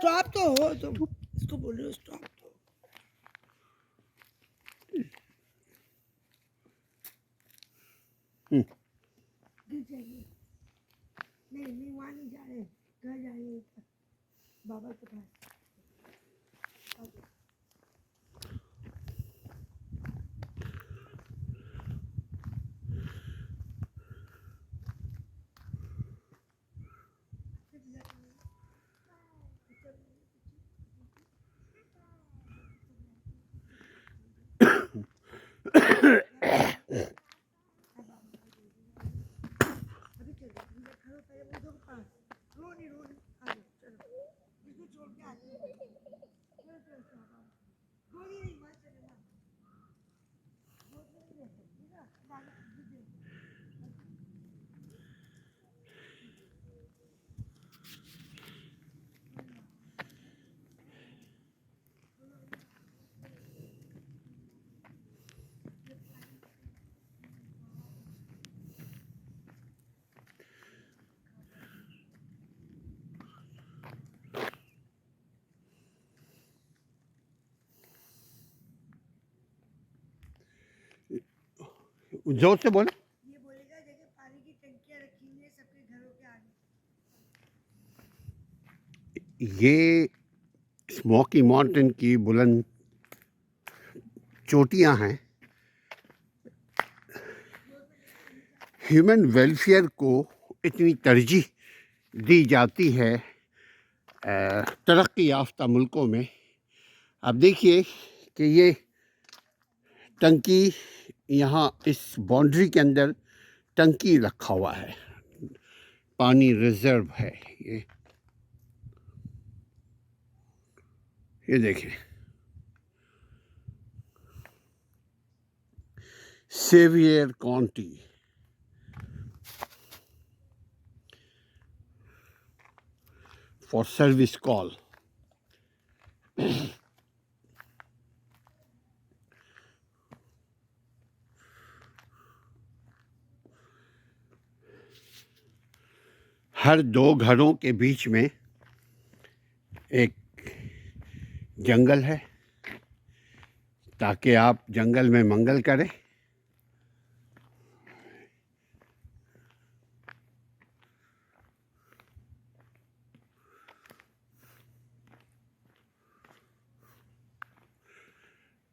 Stop तो हो तुम, इसको बोल रहे हो स्टॉप तो। गिर जाएगी। नहीं वहाँ नहीं जा रहे, घर जाएंगे बाबा के पास। जोर से बोले। ये बोलेगा जगह पानी की टंकियां रखी हुई है सबके घरों के आगे। ये स्मोकी माउंटेन की बुलंद चोटियां हैं। ह्यूमन वेलफेयर को इतनी तरजीह दी जाती है तरक्की याफ्ता मुल्कों में। अब देखिए कि ये टंकी यहाँ इस बाउंड्री के अंदर टंकी रखा हुआ है, पानी रिजर्व है। ये देखें, Sevier County, for service call. हर 2 घरों के बीच में एक जंगल है ताकि आप जंगल में मंगल करें।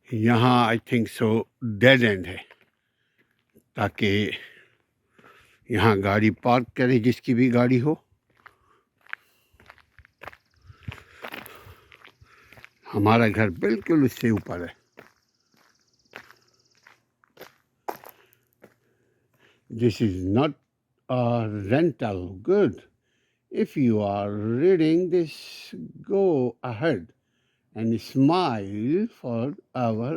यहाँ I think so dead and है ताकि यहाँ गाड़ी पार्क करे जिसकी भी गाड़ी हो। हमारा घर बिल्कुल उससे ऊपर है। This is not a rental. Good. If you are reading this, go ahead and smile for our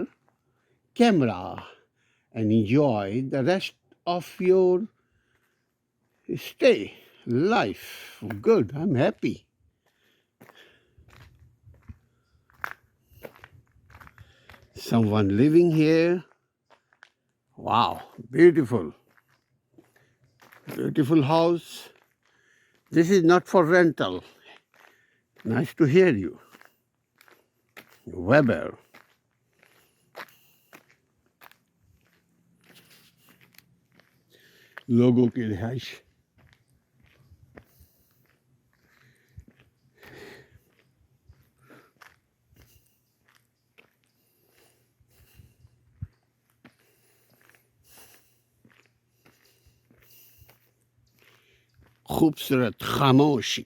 camera and enjoy the rest of your stay. Life. Good. I'm happy. Someone living here. Wow. Beautiful. Beautiful house. This is not for rental. Nice to hear you. Weber. लोगों की रिहाइश। खूबसूरत खामोशी।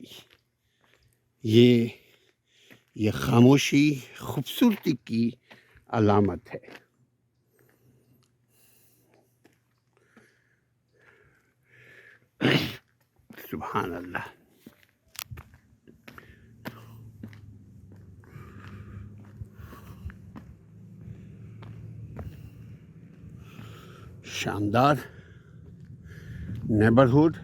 ये खामोशी खूबसूरती की अलामत है। सुभान अल्लाह। शानदार नेबरहुड।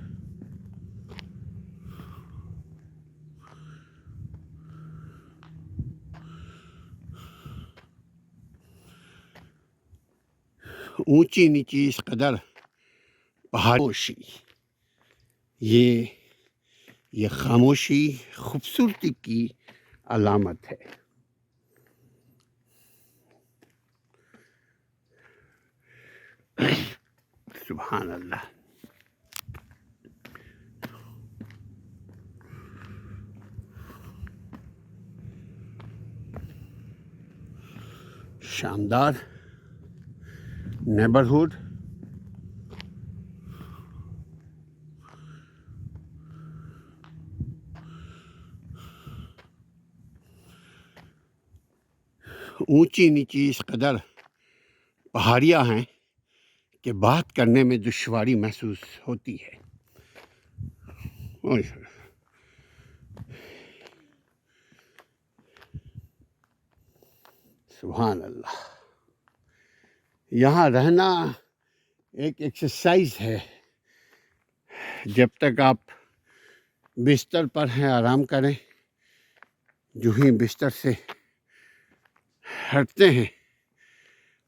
ऊंची नीची इस कदर खामोशी। ये खामोशी खूबसूरती की अलामत है। सुभान अल्लाह। शानदार नेबरहुड। ऊंची नीची इस कदर पहाड़ियाँ हैं कि बात करने में दुश्वारी महसूस होती है। ओए, सुभान अल्लाह। यहाँ रहना एक एक्सरसाइज है। जब तक आप बिस्तर पर हैं आराम करें, जो ही बिस्तर से हटते हैं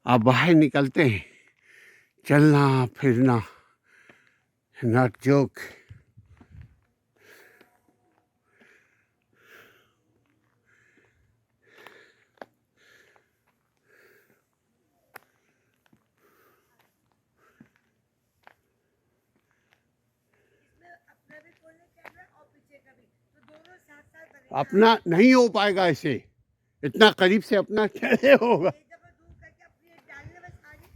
आप बाहर निकलते हैं, चलना फिरना नॉट जोक। अपना भी खोलने कैमरा और पीछे का भी, तो दोनों साथ साथ बनेगा। अपना नहीं हो पाएगा ऐसे, इतना करीब से अपना कैसे होगा। एक दफा दूर करके अपनी एक डालने बस आगे,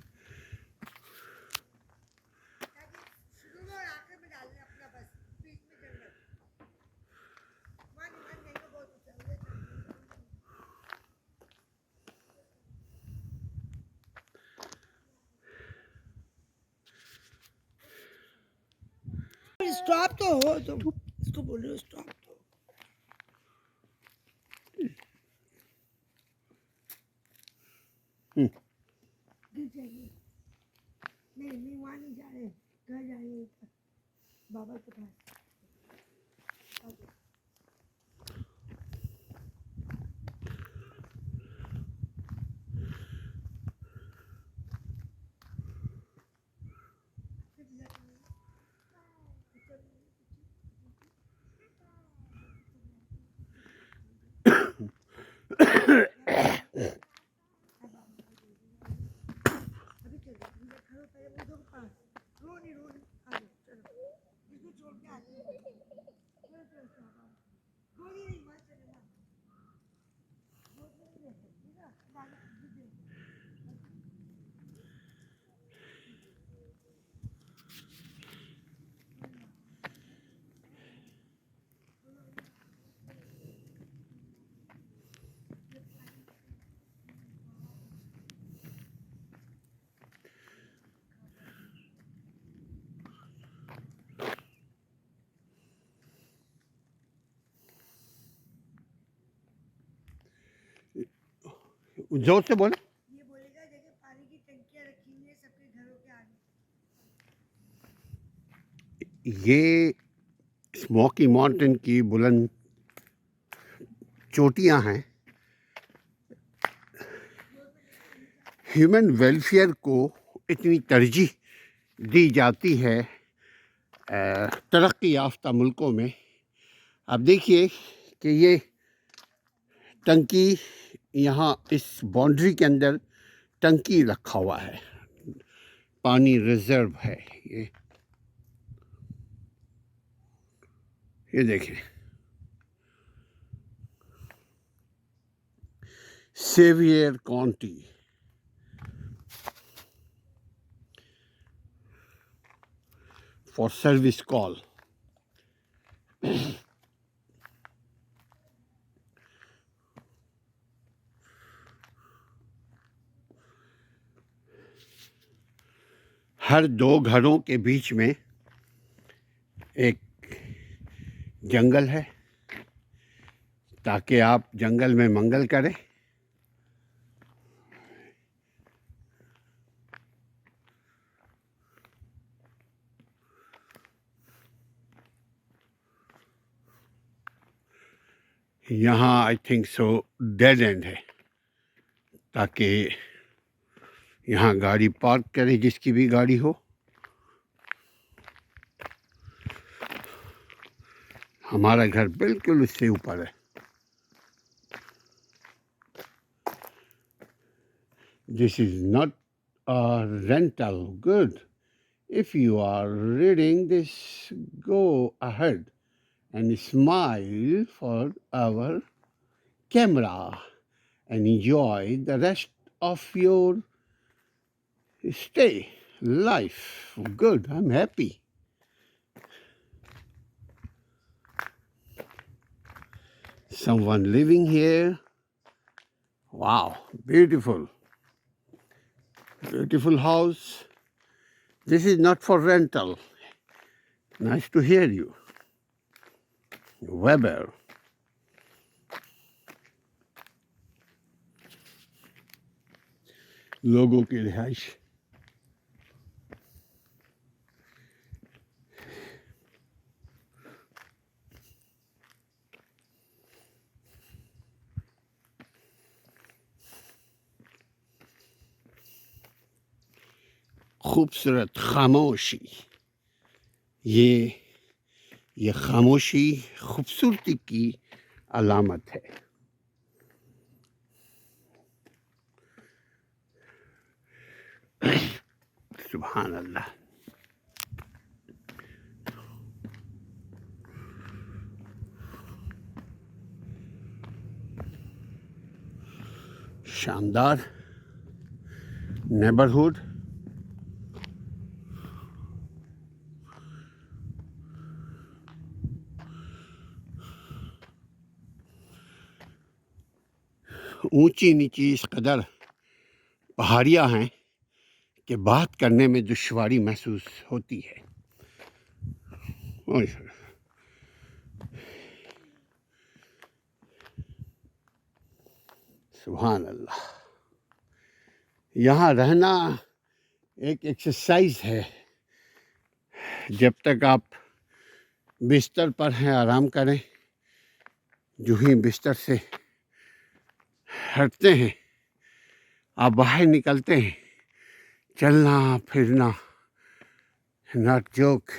ताकि शुरू में और आखिर में डालने अपना, बस बीच में जंगल। वन वन नहीं तो बहुत ऊंचा हो जाता है। स्टॉप तो हो तुम, इसको बोल रहे हो स्टॉप तो। गिर जाइए। नहीं वहाँ नहीं जा रहे, घर जाइए ऊपर बाबा के पास। आगे। अभी चलो, इधर खड़ो पहले मुझे के पास। रो नहीं, आगे चलो, इसको छोड़ के आगे। चलो चलो चलो, गोली नहीं मार, चले ना गोली नहीं लेते, ठीक है दादा गिर जाएगी। जोर से बोले। ये बोलेगा जगह पानी की टंकियां रखी हुई है सबके घरों के आगे। ये स्मोकी माउंटेन की बुलंद चोटियां हैं। ह्यूमन वेलफेयर को इतनी तरजीह दी जाती है तरक्की याफ्ता मुल्कों में। आप देखिए कि ये टंकी, यहाँ इस बाउंड्री के अंदर टंकी रखा हुआ है, पानी रिजर्व है। ये देखें, Sevier County. For service call. हर दो घरों के बीच में एक जंगल है, ताकि आप जंगल में मंगल करें। यहाँ I think so dead and है, ताकि यहाँ गाड़ी पार्क करे जिसकी भी गाड़ी हो। हमारा घर बिल्कुल उससे ऊपर है। This is not a rental. Good. If you are reading this, go ahead and smile for our camera and enjoy the rest of your stay. Life. Good. I'm happy. Someone living here. Wow. Beautiful. Beautiful house. This is not for rental. Nice to hear you. Weber. लोगों की रिहाइश खूबसूरत खामोशी ये खामोशी खूबसूरती की अलामत है सुभान अल्लाह शानदार नेबरहुड ऊंची नीची इस कदर पहाड़ियाँ हैं कि बात करने में दुश्वारी महसूस होती है सुभान अल्लाह यहाँ रहना एक एक्सरसाइज है जब तक आप बिस्तर पर हैं आराम करें जो ही बिस्तर से हटते हैं आप बाहर निकलते हैं चलना फिरना नॉट जोक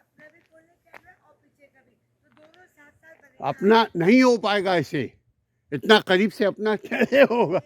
अपना भी खोलने कैमरा और पीछे का भी, तो दोनों साथ साथ बनेगा। अपना नहीं हो पाएगा ऐसे इतना करीब से अपना कैसे होगा